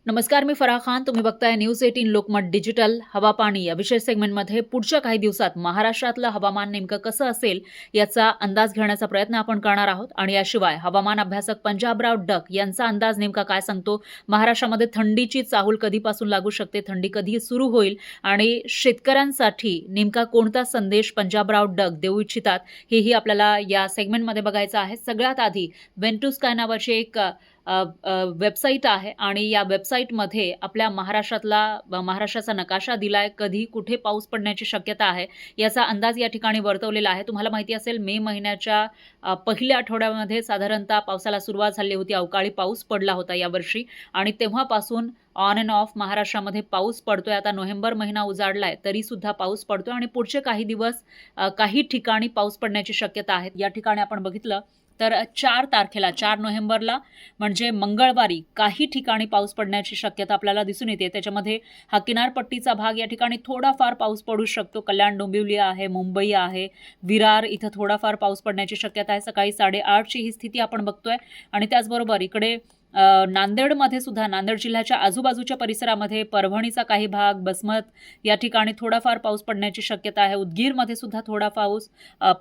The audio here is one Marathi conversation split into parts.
नमस्कार, मी फराह खान. तुम्ही बघताय न्यूज 18 लोकमत डिजिटल. हवा पाणी या विशेष सेगमेंटमध्ये पुढच्या काही दिवसात महाराष्ट्रातलं हवामान नेमकं कसं असेल याचा अंदाज घेण्याचा प्रयत्न आपण करणार आहोत. आणि याशिवाय हवामान अभ्यासक पंजाबराव डक यांचा अंदाज नेमका काय सांगतो, महाराष्ट्रामध्ये थंडीची चाहूल कधीपासून लागू शकते, थंडी कधी सुरू होईल आणि शेतकऱ्यांसाठी नेमका कोणता संदेश पंजाबराव डक देऊ इच्छितात हेही आपल्याला या सेगमेंटमध्ये बघायचं आहे. सगळ्यात आधी वेंटूस्काय नावाची एक वेबसाईट आहे आणि या वेबसाईटमध्ये आपल्या महाराष्ट्राचा नकाशा दिलाय, कधी कुठे पाऊस पडण्याची शक्यता आहे याचा अंदाज या ठिकाणी वर्तवलेला आहे. तुम्हाला माहिती असेल, मे महिन्याच्या पहिल्या आठवड्यामध्ये साधारणतः पावसाला सुरुवात झाली होती. अवकाळी पाऊस पडला होता यावर्षी आणि तेव्हापासून ऑन अँड ऑफ महाराष्ट्रामध्ये पाऊस पडतोय. आता नोव्हेंबर महिना उजाडलाय तरी सुद्धा पाऊस पडतोय आणि पुढचे काही दिवस काही ठिकाणी पाऊस पडण्याची शक्यता आहे. या ठिकाणी आपण बघितलं तर 4 तारखेला 4 नोव्हेंबरला म्हणजे मंगळवारी काही ठिकाणी पाऊस पडण्याची शक्यता आपल्याला दिसून येते. त्याच्यामध्ये हा किनारपट्टीचा भाग, या ठिकाणी थोडाफार पाऊस पडू शकतो. कल्याण, डोंबिवली आहे, मुंबई आहे, विरार इथं थोडाफार पाऊस पडण्याची शक्यता आहे. सकाळी 8:30ची ही स्थिती आपण बघतोय. आणि त्याचबरोबर इकडे नांदेडमध्ये सुद्धा, नांदेड जिल्ह्याच्या आजूबाजूच्या परिसरामध्ये, परभणीचा काही भाग, बसमत या ठिकाणी थोडाफार पाऊस पडण्याची शक्यता आहे. उदगीरमध्ये सुद्धा थोडा पाऊस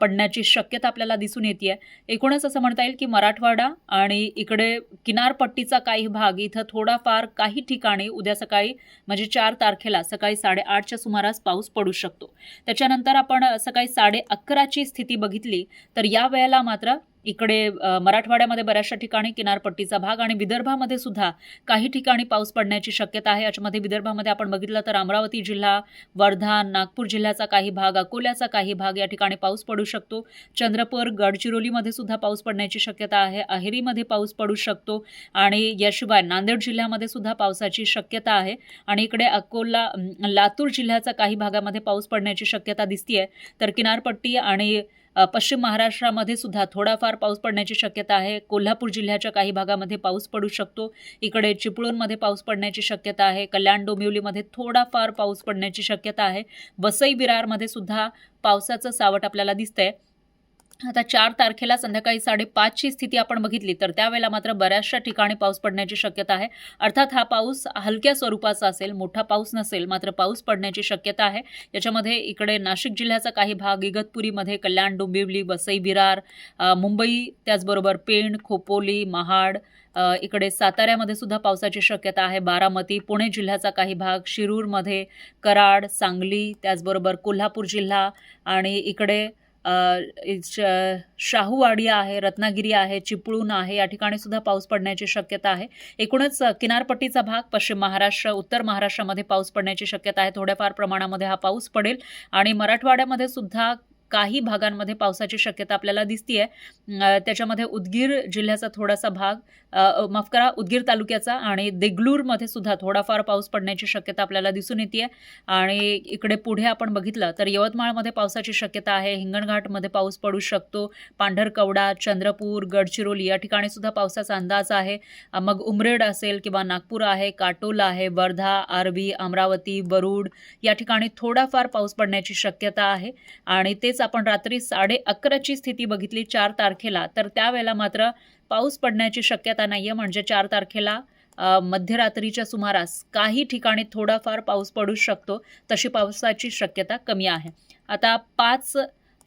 पडण्याची शक्यता आपल्याला दिसून येते. एकूणच असं म्हणता येईल की मराठवाडा आणि इकडे किनारपट्टीचा काही भाग इथं थोडाफार काही ठिकाणी उद्या सकाळी म्हणजे 4 तारखेला सकाळी 8:30च्या सुमारास पाऊस पडू शकतो. त्याच्यानंतर आपण सकाळी 11:30ची स्थिती बघितली तर या वेळेला मात्र इकडे मराठवाड्यामध्ये बऱ्याचशा ठिकाणी किनारपट्टीचा भाग आणि विदर्भामध्ये सुद्धा काही ठिकाणी पाऊस पडण्याची शक्यता आहे. याच्यामध्ये विदर्भामध्ये आपण बघितलं तर अमरावती जिल्हा, वर्धा, नागपूर जिल्ह्याचा काही भाग, अकोल्याचा काही भाग या ठिकाणी पाऊस पडू शकतो. चंद्रपूर, गडचिरोलीमध्ये सुद्धा पाऊस पडण्याची शक्यता आहे. अहेरीमध्ये पाऊस पडू शकतो आणि याशिवाय नांदेड जिल्ह्यामध्ये सुद्धा पावसाची शक्यता आहे. आणि इकडे अकोला, लातूर जिल्ह्याचा काही भागामध्ये पाऊस पडण्याची शक्यता दिसतीये. तर किनारपट्टी आणि पश्चिम महाराष्ट्रामध्ये सुद्धा थोडाफार पाऊस पडण्याची शक्यता आहे. कोल्हापूर जिल्ह्याच्या काही भागामध्ये पाऊस पडू शकतो. इकडे चिपळूणमध्ये पाऊस पडण्याची शक्यता आहे. कल्याण, डोंबिवलीमध्ये थोडाफार पाऊस पडण्याची शक्यता आहे. वसई, विरारमध्ये सुद्धा पावसाचं सावट आपल्याला दिसतंय. आता 4 तारखेला संध्याकाळी 5:30ची स्थिती आपण बघितली तर त्यावेळेला मात्र बऱ्याचशा ठिकाणी पाऊस पडण्याची शक्यता आहे. अर्थात हा पाऊस हलक्या स्वरूपाचा असेल, मोठा पाऊस नसेल, मात्र पाऊस पडण्याची शक्यता आहे. याच्यामध्ये इकडे नाशिक जिल्ह्याचा काही भाग, इगतपुरीमध्ये, कल्याण, डोंबिवली, वसई, विरार, मुंबई, त्याचबरोबर पेण, खोपोली, महाड, इकडे साताऱ्यामध्ये सुद्धा पावसाची शक्यता आहे. बारामती, पुणे जिल्ह्याचा काही भाग, शिरूरमध्ये, कराड, सांगली, त्याचबरोबर कोल्हापूर जिल्हा आणि इकडे शाहूवाडी आहे, रत्नागिरी आहे, चिपळूण आहे, या ठिकाणी सुद्धा पाऊस पडण्याची शक्यता आहे. एकूणच किनारपट्टीचा भाग, पश्चिम महाराष्ट्र, उत्तर महाराष्ट्रामध्ये पाऊस पडण्याची शक्यता आहे. थोड्याफार प्रमाणामध्ये हा पाऊस पडेल आणि मराठवाड्यामध्ये सुद्धा काही भागांमध्ये पावसाची शक्यता आपल्याला दिसतीये. त्याच्यामध्ये उदगीर जिल्ह्याचा थोडासा भाग, माफ करा, उदगीर तालुक्याचा आणि देगलूरमध्ये सुद्धा थोडाफार पाऊस पडण्याची शक्यता आपल्याला दिसून येते. आणि इकडे पुढे आपण बघितलं तर यवतमाळमध्ये पावसाची शक्यता आहे. हिंगणघाटमध्ये पाऊस पडू शकतो. पांढरकवडा, चंद्रपूर, गडचिरोली या ठिकाणी सुद्धा पावसाचा अंदाज आहे. मग उमरेड असेल किंवा नागपूर आहे, काटोल आहे, वर्धा, आर्वी, अमरावती, वरुड या ठिकाणी थोडाफार पाऊस पडण्याची शक्यता आहे. आणि तेच आपण रात्री 11:30ची स्थिती बघितली 4 तारखेला तर त्यावेळेला मात्र पाऊस पडण्याची शक्यता नाहीये. म्हणजे 4 तारखेला मध्यरात्रीच्या सुमारास काही ठिकाणी थोडाफार पाऊस पडू शकतो. तशी पावसाची शक्यता कमी आहे. आता 5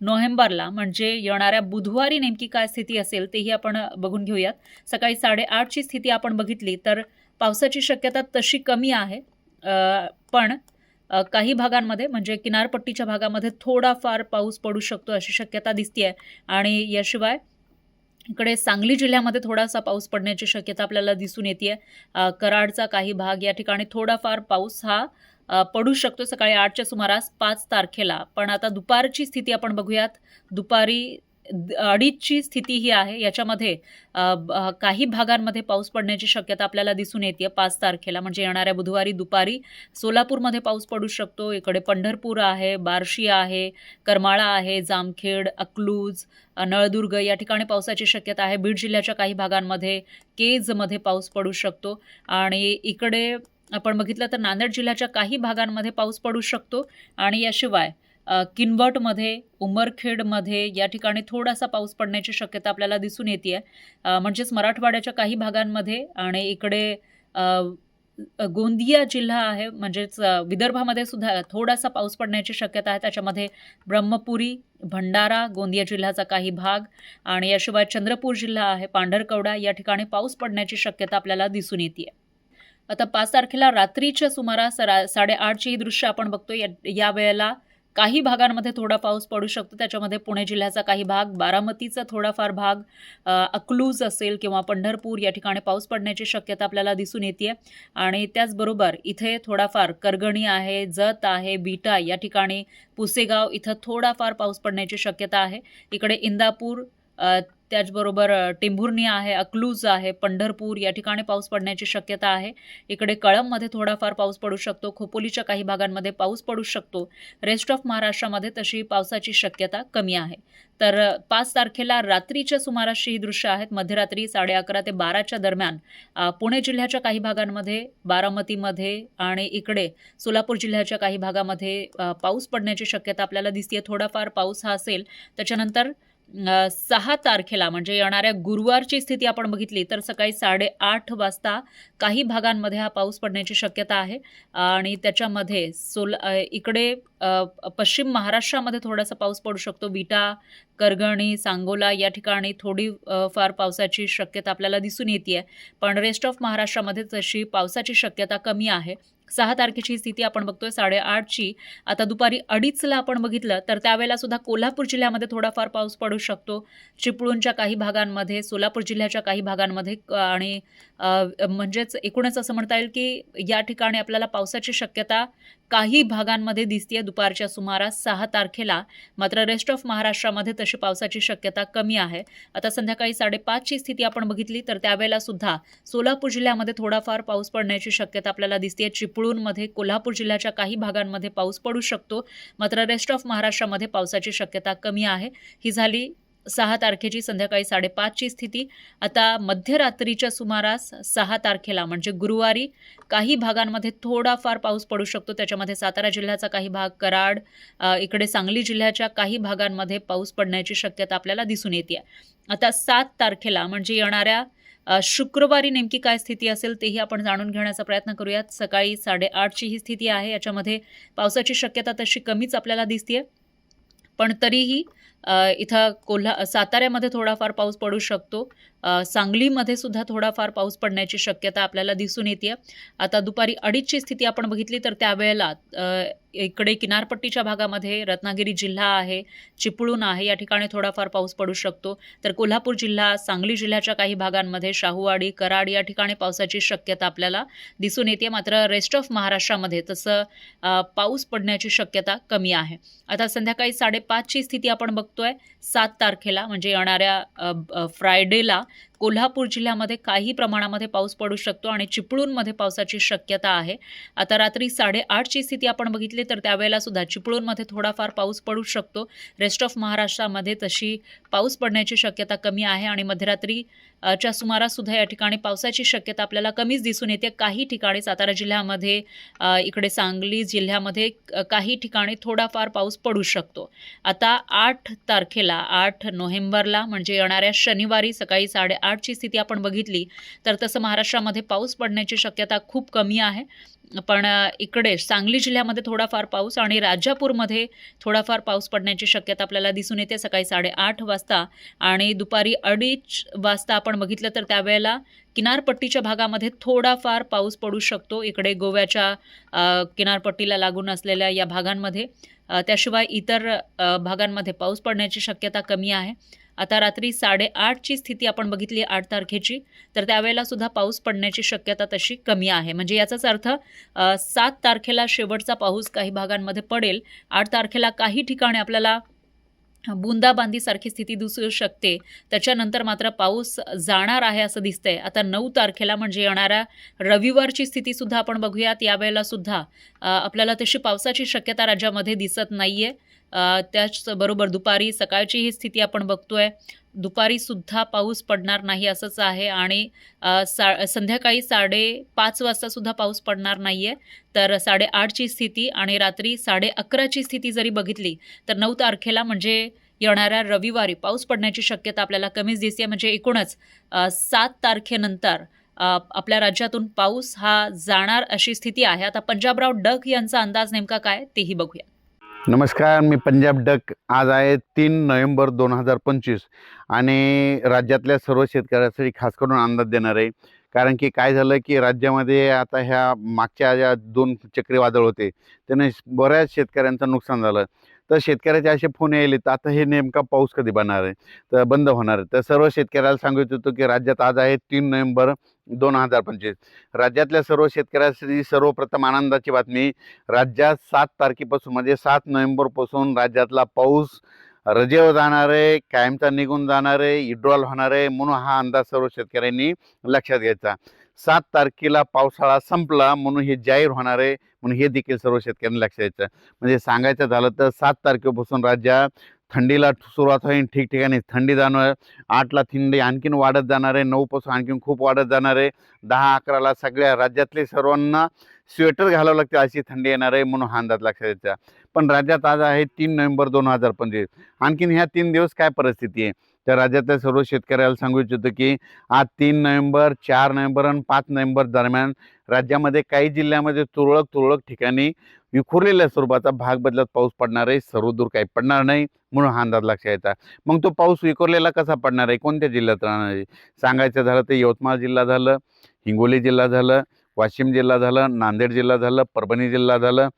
नोव्हेंबरला म्हणजे येणाऱ्या बुधवारी नेमकी काय स्थिती असेल तेही आपण बघून घेऊयात. सकाळी 8:30ची स्थिती आपण बघितली तर पावसाची शक्यता तशी कमी आहे. पण काही भागांमध्ये म्हणजे किनारपट्टीच्या भागामध्ये थोडाफार पाऊस पडू शकतो अशी शक्यता दिसतीये. आणि याशिवाय इकडे सांगली जिल्ह्यामध्ये थोडासा पाऊस पडण्याची शक्यता आपल्याला दिसून येते. कराडचा काही भाग या ठिकाणी थोडाफार पाऊस हा पडू शकतो सकाळी 8च्या सुमारास 5 तारखेला. पण आता दुपारची स्थिती आपण बघूयात. दुपारी 2:30ची स्थिती ही आहे. याच्यामध्ये काही भागांमध्ये पाऊस पडण्याची शक्यता आपल्याला दिसून येते 5 तारखेला म्हणजे येणाऱ्या बुधवारी दुपारी. सोलापूरमध्ये पाऊस पडू शकतो. इकडे पंढरपूर आहे, बार्शी आहे, करमाळा आहे, जामखेड, अकलूज, नळदुर्ग या ठिकाणी पावसाची शक्यता आहे. बीड जिल्ह्याच्या काही भागांमध्ये, केजमध्ये पाऊस पडू शकतो. आणि इकडे आपण बघितलं तर नांदेड जिल्ह्याच्या काही भागांमध्ये पाऊस पडू शकतो. आणि याशिवाय किनवटमध्ये, उमरखेडमध्ये या ठिकाणी थोडासा पाऊस पडण्याची शक्यता आपल्याला दिसून येते. म्हणजेच मराठवाड्याच्या काही भागांमध्ये आणि इकडे गोंदिया जिल्हा आहे, म्हणजेच विदर्भामध्ये सुद्धा थोडासा पाऊस पडण्याची शक्यता आहे. त्याच्यामध्ये ब्रह्मपुरी, भंडारा, गोंदिया जिल्ह्याचा काही भाग आणि याशिवाय चंद्रपूर जिल्हा आहे, पांढरकवडा या ठिकाणी पाऊस पडण्याची शक्यता आपल्याला दिसून येते. आता 5 तारखेला रात्रीच्या सुमारास 8:30ची ही दृश्य आपण बघतोय. या वेळेला काही भागांमध्ये थोडा पाऊस पडू शकतो. त्याच्यामध्ये पुणे जिल्ह्याचा काही भाग, बारामतीचा थोडाफार भाग, अकलूज असेल किंवा पंढरपूर या ठिकाणी पाऊस पडण्याची शक्यता आपल्याला दिसून येते. आणि त्याचबरोबर इथे थोडाफार करगणी आहे, जत आहे, बीटा या ठिकाणी, पुसेगाव इथं थोडाफार पाऊस पडण्याची शक्यता आहे. इकडे इंदापूर, त्याचबरोबर टेंभुर्णी आहे, अकलूज आहे, पंढरपूर या ठिकाणी पाऊस पडण्याची शक्यता आहे. इकडे कळंबमध्ये थोडाफार पाऊस पडू शकतो. खोपोलीच्या काही भागांमध्ये पाऊस पडू शकतो. रेस्ट ऑफ महाराष्ट्रामध्ये तशी पावसाची शक्यता कमी आहे. तर 5 तारखेला रात्रीच्या सुमारासची ही दृश्य आहेत. मध्यरात्री 11:30 ते 12च्या दरम्यान पुणे जिल्ह्याच्या काही भागांमध्ये, बारामतीमध्ये आणि इकडे सोलापूर जिल्ह्याच्या काही भागामध्ये पाऊस पडण्याची शक्यता आपल्याला दिसते. थोडाफार पाऊस हा असेल. त्याच्यानंतर 6 तारखेला म्हणजे येणाऱ्या गुरुवारची स्थिती आपण बघितली तर सकाळी 8:30 वाजता काही भागांमध्ये हा पाऊस पडण्याची शक्यता आहे. आणि त्याच्यामध्ये इकडे पश्चिम महाराष्ट्रामध्ये थोडासा पाऊस पडू शकतो. बीटा, करगणी, सांगोला या ठिकाणी थोडी फार पावसाची शक्यता आपल्याला दिसून येते. पण रेस्ट ऑफ महाराष्ट्रामध्ये तशी पावसाची शक्यता कमी आहे. 6 तारखेची स्थिती आपण बघतोय 8:30ची. आता दुपारी 2:30ला आपण बघितलं तर त्यावेळेला सुद्धा कोल्हापूर जिल्ह्यामध्ये थोडाफार पाऊस पडू शकतो. चिपळूणच्या काही भागांमध्ये, सोलापूर जिल्ह्याच्या काही भागांमध्ये आणि म्हणजेच एकूणच असं म्हणता येईल की या ठिकाणी आपल्याला पावसाची शक्यता काही भागांमध्ये दिसते दुपारच्या सुमारास 6 तारखेला. मात्र रेस्ट ऑफ महाराष्ट्रामध्ये तशी पावसाची शक्यता कमी आहे. आता संध्याकाळी 5:30ची स्थिती आपण बघितली तर त्यावेळेला सुद्धा सोलापूर जिल्ह्यामध्ये थोडाफार पाऊस पडण्याची शक्यता आपल्याला दिसते. चिपळूणमध्ये, कोल्हापूर जिल्ह्याच्या काही भागांमध्ये पाऊस पडू शकतो. मात्र रेस्ट ऑफ महाराष्ट्रामध्ये पावसाची शक्यता कमी आहे. ही झाली 6 तारखेची संध्याकाळी 5:30ची स्थिती. आता मध्यरात्रीच्या सुमारास 6 तारखेला म्हणजे गुरुवारी काही भागांमध्ये थोडाफार पाऊस पडू शकतो. त्याच्यामध्ये सातारा जिल्ह्याचा काही भाग, कराड, इकडे सांगली जिल्ह्याच्या काही भागांमध्ये पाऊस पडण्याची शक्यता आपल्याला दिसून येते. आता 7 तारखेला म्हणजे येणाऱ्या शुक्रवारी नेमकी काय स्थिती असेल तेही आपण जाणून घेण्याचा प्रयत्न करूयात. सकाळी 8:30ची ही स्थिती आहे. याच्यामध्ये पावसाची शक्यता तशी कमीच आपल्याला दिसते. पण तरीही इथं साताऱ्यामध्ये थोडाफार पाऊस पडू शकतो. सांगलीमध्ये सुद्धा थोडाफार पाऊस पडण्याची शक्यता आपल्याला दिसून येते. आता दुपारी 2:30ची स्थिती आपण बघितली तर त्यावेळेला इकडे किनारपट्टीच्या भागामध्ये रत्नागिरी जिल्हा आहे, चिपळूण आहे, या ठिकाणी थोडाफार पाऊस पडू शकतो. तर कोल्हापूर जिल्हा, सांगली जिल्ह्याच्या काही भागांमध्ये, शाहूवाडी, कराड या ठिकाणी पावसाची शक्यता आपल्याला दिसून येते. मात्र रेस्ट ऑफ महाराष्ट्रामध्ये तसं पाऊस पडण्याची शक्यता कमी आहे. आता संध्याकाळी 5:30ची स्थिती आपण बघतोय 7 तारखेला म्हणजे येणाऱ्या फ्रायडेला कोल्हापूर जिल्ह्यामध्ये काही प्रमाणामध्ये पाऊस पडू शकतो आणि चिपळूणमध्ये पावसाची शक्यता आहे. आता रात्री 8:30ची स्थिती आपण बघितली तर त्यावेळेला सुद्धा चिपळूणमध्ये थोडाफार पाऊस पडू शकतो. रेस्ट ऑफ महाराष्ट्रामध्ये तशी पाऊस पडण्याची शक्यता कमी आहे आणि मध्यरात्री च्या सुमारास सुद्धा या ठिकाणी पावसाची शक्यता आपल्याला कमीच दिसून येते. काही ठिकाणी सातारा जिल्ह्यामध्ये, इकडे सांगली जिल्ह्यामध्ये काही ठिकाणी थोडाफार पाऊस पडू शकतो. आता 8 तारखेला 8 नोव्हेंबरला म्हणजे येणाऱ्या शनिवारी सकाळी 8:30ची स्थिती आपण बघितली तर तसं महाराष्ट्रामध्ये पाऊस पडण्याची शक्यता खूप कमी आहे. पण इकडे सांगली जिल्ह्यामध्ये थोडाफार पाऊस आणि राजापूरमध्ये थोडाफार पाऊस पडण्याची शक्यता आपल्याला दिसून येते सकाळी 8:30 वाजता. आणि दुपारी 2:30 वाजता आपण बघितलं तर त्यावेळेला किनारपट्टीच्या भागामध्ये थोडाफार पाऊस पडू शकतो. इकडे गोव्याच्या किनारपट्टीला लागून असलेल्या या भागांमध्ये, त्याशिवाय इतर भागांमध्ये पाऊस पडण्याची शक्यता कमी आहे. आता रात्री 8:30ची स्थिती आपण बघितली 8 तारखेची तर त्यावेळेला सुद्धा पाऊस पडण्याची शक्यता तशी कमी आहे. म्हणजे याचाच अर्थ 7 तारखेला शेवटचा पाऊस काही भागांमध्ये पडेल. 8 तारखेला काही ठिकाणी आपल्याला बुंदाबांदीसारखी स्थिती दिसू शकते. त्याच्यानंतर मात्र पाऊस जाणार आहे असं दिसतंय. आता 9 तारखेला म्हणजे येणाऱ्या रविवारची स्थितीसुद्धा आपण बघूयात. यावेळेला सुद्धा आपल्याला तशी पावसाची शक्यता राज्यामध्ये दिसत नाहीये. त्याचबरोबर दुपारी सकाळची ही स्थिती आपण बघतोय. दुपारीसुद्धा पाऊस पडणार नाही असंच आहे आणि संध्याकाळी 5:30 वाजतासुद्धा पाऊस पडणार नाही आहे. तर 8:30ची स्थिती आणि रात्री 11:30ची स्थिती जरी बघितली तर 9 तारखेला म्हणजे येणाऱ्या रविवारी पाऊस पडण्याची शक्यता आपल्याला कमीच दिसते. म्हणजे एकूणच 7 तारखेनंतर आपल्या राज्यातून पाऊस हा जाणार अशी स्थिती आहे. आता पंजाबराव डक यांचा अंदाज नेमका काय तेही बघूया. नमस्कार, मी पंजाब डक. आज आहे 3 नोव्हेंबर 2025 आणि राज्यातल्या सर्व शेतकऱ्यांसाठी खास करून अंदाज देणार आहे. कारण की काय झालं की राज्यामध्ये आता ह्या मागच्या ज्या 2 चक्रीवादळ होते त्याने बऱ्याच शेतकऱ्यांचं नुकसान झालं. तर शेतकऱ्याचे असे फोन यायले तर आता हे नेमका पाऊस कधी बनणार आहे, तर बंद होणार आहे. तर सर्व शेतकऱ्याला सांगू इच्छितो की राज्यात आज आहे 3 नोव्हेंबर 2025. राज्यातल्या सर्व शेतकऱ्यांसाठी सर्वप्रथम आनंदाची बातमी. राज्यात 7 तारखेपासून म्हणजे 7 नोव्हेंबरपासून राज्यातला पाऊस रजेवर जाणार आहे, कायमचा निघून जाणार आहे, विड्रॉल होणार आहे. म्हणून हा अंदाज सर्व शेतकऱ्यांनी लक्षात घ्यायचा. 7 तारखेला पावसाळा संपला म्हणून हे जाहीर होणार आहे, म्हणून हे देखील सर्व शेतकऱ्यांनी लक्षात घ्यायचं. म्हणजे सांगायचं झालं तर 7 तारखेपासून राज्यात थंडीला सुरुवात होईल. ठिकठिकाणी थंडी जाणवेल. 8ला थंडी आणखीन वाढत जाणार आहे, 9पासून आणखीन खूप वाढत जाणार आहे. 10-11ला सगळ्या राज्यातले सर्वांना स्वेटर घालावं लागते अशी थंडी येणार आहे, म्हणून हा अंदाज लक्षात घ्यायचा. पण राज्यात आज आहे 3 नोव्हेंबर 2025. आणखीन ह्या 3 दिवस काय परिस्थिती आहे, तर राज्यातल्या सर्व शेतकऱ्याला सांगू इच्छितो की आज 3 नोव्हेंबर, 4 नोव्हेंबर आणि 5 नोव्हेंबर दरम्यान राज्यामध्ये काही जिल्ह्यामध्ये तुरळक ठिकाणी विखुरलेल्या स्वरूपाचा भाग बदलत पाऊस पडणार आहे. सर्वदूर काही पडणार नाही, म्हणून हा अंदाज लक्षात घ्यायचा. मग तो पाऊस विखुरलेला कसा पडणार आहे, कोणत्या जिल्ह्यात राहणार आहे, सांगायचं झालं तर यवतमाळ जिल्हा झालं, हिंगोली जिल्हा झालं, वाशिम जिल्हा झालं, नांदेड जिल्हा झालं, परभणी जिल्हा झालं,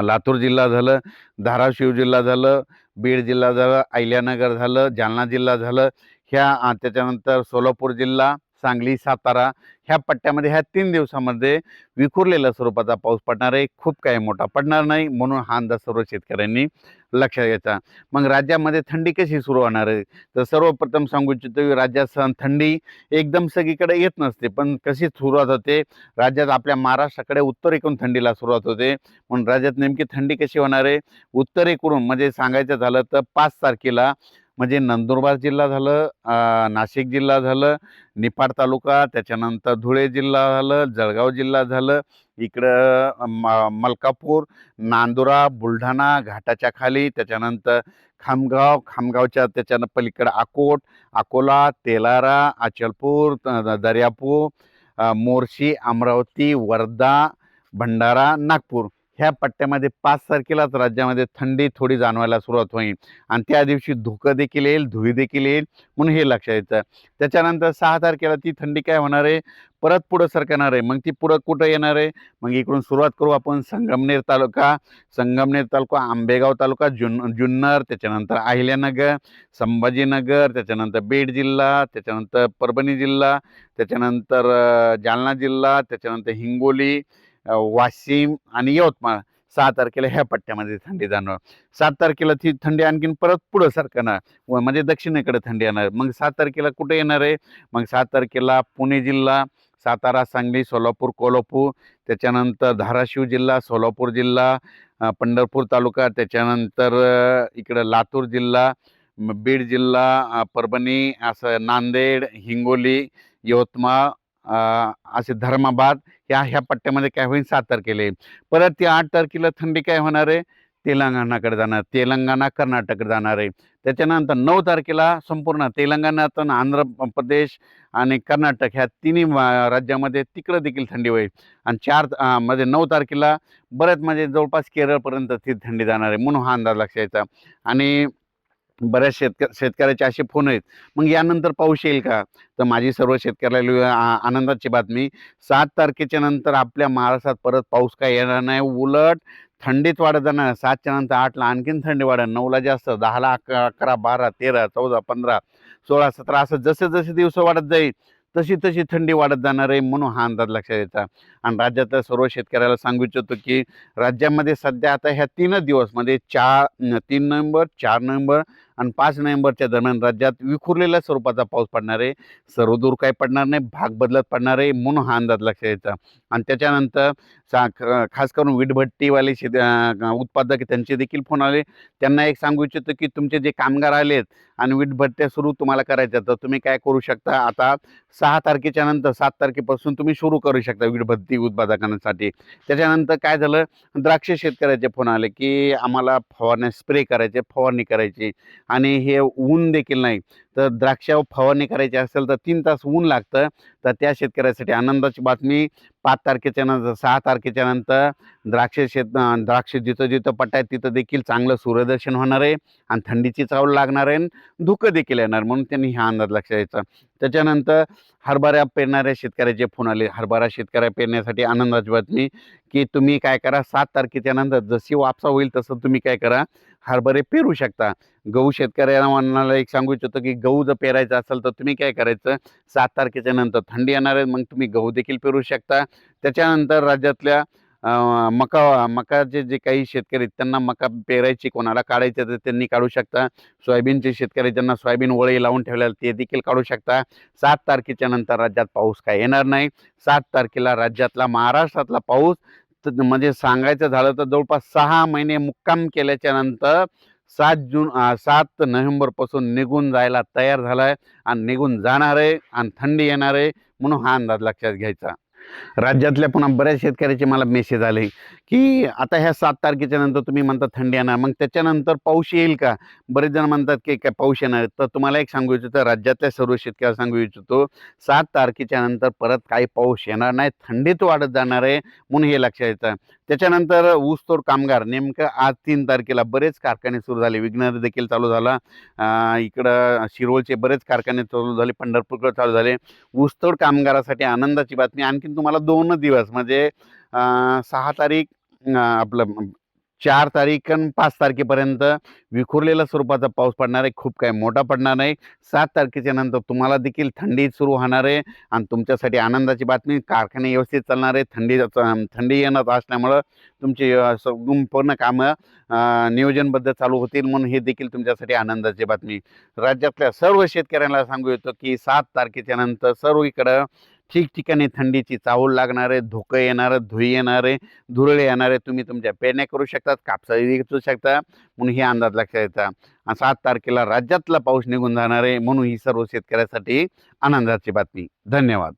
लातूर जिल्हा झालं, धाराशिव जिल्हा झालं, बीड जिल्हा झालं, अहिल्यानगर झालं, जालना जिल्हा झालं. त्याच्यानंतर सोलापूर जिल्हा, सांगली, सातारा ह्या पट्ट्यामध्ये ह्या 3 दिवसामध्ये विखुरलेल्या स्वरूपाचा पाऊस पडणार आहे. खूप काही मोठा पडणार नाही, म्हणून हा अंदाज सर्व शेतकऱ्यांनी लक्षात घ्यायचा. मग राज्यामध्ये थंडी कशी सुरू होणार आहे, तर सर्वप्रथम सांगू इच्छितो की राज्यात थंडी एकदम सगळीकडे येत नसते, पण कशी सुरुवात होते राज्यात आपल्या महाराष्ट्राकडे उत्तरेकडून थंडीला सुरुवात होते. म्हणून राज्यात नेमकी थंडी कशी होणार आहे, उत्तरेकडून म्हणजे सांगायचं झालं तर 5 तारखेला म्हणजे नंदुरबार जिल्हा झालं, नाशिक जिल्हा झालं, निफाड तालुका, त्याच्यानंतर धुळे जिल्हा झालं, जळगाव जिल्हा झालं, इकडं मलकापूर, नांदुरा, बुलढाणा घाटाच्या खाली, त्याच्यानंतर खामगावच्या त्याच्यानं पलीकडं अकोला, तेलारा, अचलपूर, दर्यापूर, मोर्शी, अमरावती, वर्धा, भंडारा, नागपूर ह्या पट्ट्यामध्ये 5 तारखेलाच राज्यामध्ये थंडी थोडी जाणवायला सुरुवात होईल आणि त्या दिवशी धुकं देखील येईल, धुळी देखील येईल, म्हणून हे लक्षात यायचं. त्याच्यानंतर 6 तारखेला ती थंडी काय होणार आहे, परत पुढं सरकणार आहे. मग ती पुढं कुठं येणार आहे, मग इकडून सुरुवात करू आपण संगमनेर तालुका, आंबेगाव तालुका, जुन्नर, त्याच्यानंतर अहिल्यानगर, संभाजीनगर, त्याच्यानंतर बीड जिल्हा, त्याच्यानंतर परभणी जिल्हा, त्याच्यानंतर जालना जिल्हा, त्याच्यानंतर हिंगोली, वाशिम आणि यवतमाळ. 6 तारखेला ह्या पट्ट्यामध्ये थंडी जाणवणार. 7 तारखेला ती थंडी आणखीन परत पुढं सरकणार व म्हणजे दक्षिणेकडे थंडी येणार. मग 7 तारखेला कुठे येणार आहे, मग 7 तारखेला पुणे जिल्हा, सातारा, सांगली, सोलापूर, कोल्हापूर, त्याच्यानंतर धाराशिव जिल्हा, सोलापूर जिल्हा, पंढरपूर तालुका, त्याच्यानंतर इकडं लातूर जिल्हा, बीड जिल्हा, परभणी, असं नांदेड, हिंगोली, यवतमाळ, असे धर्माबाद ह्या पट्ट्यामध्ये काय होईल 7 तारखेला येईल. परत ती 8 तारखेला थंडी काय होणार आहे, तेलंगणाकडे जाणार, तेलंगणा, कर्नाटककडे जाणार आहे. त्याच्यानंतर 9 तारखेला संपूर्ण तेलंगणातून आंध्र प्रदेश आणि कर्नाटक ह्या तिन्ही राज्यामध्ये तिकडं देखील थंडी होईल. आणि 4 9 तारखेला बऱ्याच म्हणजे जवळपास केरळपर्यंत ती थंडी जाणार आहे, म्हणून हा अंदाज लक्षात यायचा. आणि बऱ्याच शेतकऱ्याचे असे फोन आहेत, मग यानंतर पाऊस येईल का, तर माझी सर्व शेतकऱ्याला आनंदाची बातमी, 7 तारखेच्या नंतर आपल्या महाराष्ट्रात परत पाऊस काय येणार नाही, उलट थंडीत वाढत जाणार. 7च्या नंतर 8ला आणखीन थंडी वाढेल, 9ला जास्त, 10ला 11, 12, 13, 14, 15, 16, 17 असं जसे जसे दिवस वाढत जाईल तशी थंडी वाढत जाणार आहे, म्हणून हा अंदाज लक्षात येतात. आणि राज्यातल्या सर्व शेतकऱ्याला सांगू इच्छितो की राज्यामध्ये सध्या आता ह्या 3 दिवस म्हणजे 3 नोव्हेंबर, 4 नोव्हेंबर आणि 5 नोव्हेंबरच्या दरम्यान राज्यात विखुरलेल्या स्वरूपाचा पाऊस पडणार आहे. सर्वदूर काही पडणार नाही, भाग बदलत पडणार आहे, म्हणून हा अंदाज लक्षात यायचा. आणि त्याच्यानंतर खास करून वीटभट्टीवाले उत्पादक त्यांचे देखील फोन आले. त्यांना एक सांगू इच्छितो की तुमचे जे कामगार आलेत आणि वीटभट्ट्या सुरू तुम्हाला करायच्या, तर तुम्ही काय करू शकता, आता 6 तारखेच्या नंतर 7 तारखेपासून तुम्ही सुरू करू शकता वीटभट्टी उत्पादकांसाठी. त्याच्यानंतर काय झालं, द्राक्ष शेतकऱ्याचे फोन आले की आम्हाला फवारणी स्प्रे करायचे, फवारणी करायची आणि हे ऊन देखील नाही, तर द्राक्षावर फवारणी करायची असेल तर 3 तास ऊन लागतं. तर त्या शेतकऱ्यासाठी आनंदाची बातमी 5 तारखेच्या नंतर 6 तारखेच्या नंतर द्राक्ष जिथं जिथं पट्टा आहे तिथं देखील चांगलं सूर्यदर्शन होणार आहे आणि थंडीची चावल लागणार आहे, धुकं देखील येणार, म्हणून त्यांनी हा अंदाज लक्षात घ्यायचा. त्याच्यानंतर हरभरा पेरणाऱ्या शेतकऱ्याचे फोन आले. हरभरा शेतकऱ्या पेरण्यासाठी आनंदाची बातमी की तुम्ही काय करा, 7 तारखेच्या नंतर जशी वापसा होईल तसं तुम्ही काय करा, हरभरे पेरू शकता. गहू शेतकऱ्यांना एक सांगू इच्छितो की गहू जर पेरायचा असेल तर तुम्ही काय करायचं, 7 तारखेच्या नंतर थंडी येणार आहे, मग तुम्ही गहू देखील पेरू शकता. त्याच्यानंतर राज्यातल्या मकाचे जे काही शेतकरी आहेत त्यांना मका पेरायची, कोणाला काढायचे तर त्यांनी काढू शकता. सोयाबीनचे शेतकरी ज्यांना सोयाबीन वळी लावून ठेवलेलं ते देखील काढू शकता. 7 तारखेच्या नंतर राज्यात पाऊस काय येणार नाही. 7 तारखेला राज्यातला महाराष्ट्रातला पाऊस म्हणजे सांगायचं झालं तर जवळपास 6 महिने मुक्काम केल्याच्या नंतर 7 नोव्हेंबरपासून निघून जायला तयार झाला आहे आणि निघून जाणार आहे आणि थंडी येणार आहे, म्हणून हा अंदाज लक्षात घ्यायचा. राज्यातल्या पुन्हा बऱ्याच शेतकऱ्याचे मला मेसेज आले की आता ह्या 7 तारखेच्या नंतर तुम्ही म्हणता थंडी येणार, मग त्याच्यानंतर पाऊस येईल का? बरेच जण म्हणतात की काय पाऊस येणार आहे. तर तुम्हाला एक सांगू इच्छितो, राज्यातल्या सर्व शेतकऱ्याला सांगू इच्छितो, 7 तारखेच्या नंतर परत काही पाऊस येणार नाही, थंडीत वाढत जाणार आहे, म्हणून हे लक्षात येतं. त्याच्यानंतर ऊसतोड कामगार नेमकं आज 3 तारखेला बरेच कारखाने सुरू झाले, विघ्नर देखील चालू झाला. इकडं शिरोळचे बरेच कारखाने चालू झाले, पंढरपूरकडे चालू झाले. ऊसतोड कामगारासाठी आनंदाची बातमी, आणखीन तुम्हाला 2 दिवस म्हणजे 6 तारीख आपलं 4 तारीख आणि 5 तारखेपर्यंत विखुरलेल्या स्वरूपाचा पाऊस पडणार आहे, खूप काही मोठा पडणार नाही. 7 तारखेच्या नंतर तुम्हाला देखील थंडी सुरू होणार आहे आणि तुमच्यासाठी आनंदाची बातमी, कारखाने व्यवस्थित चालणार आहे. थंडी येणार असल्यामुळं तुमची संपूर्ण कामं नियोजनबद्ध चालू होतील, म्हणून हे देखील तुमच्यासाठी आनंदाची बातमी. राज्यातल्या सर्व शेतकऱ्यांना सांगू इच्छितो की 7 तारखेच्या नंतर सर्वीकडं ठिकठिकाणी थंडीची चाहूल लागणार आहे, धुकं येणार आहे, धुळी येणार आहे, धुरळे येणार आहे. तुम्ही तुमच्या पेरण्या करू शकता, कापसाही घेऊ शकता, म्हणून हे अंदाज लक्षात येतात. 7 तारखेला राज्यातला पाऊस निघून जाणार आहे, म्हणून ही सर्व शेतकऱ्यासाठी आनंदाची बातमी. धन्यवाद.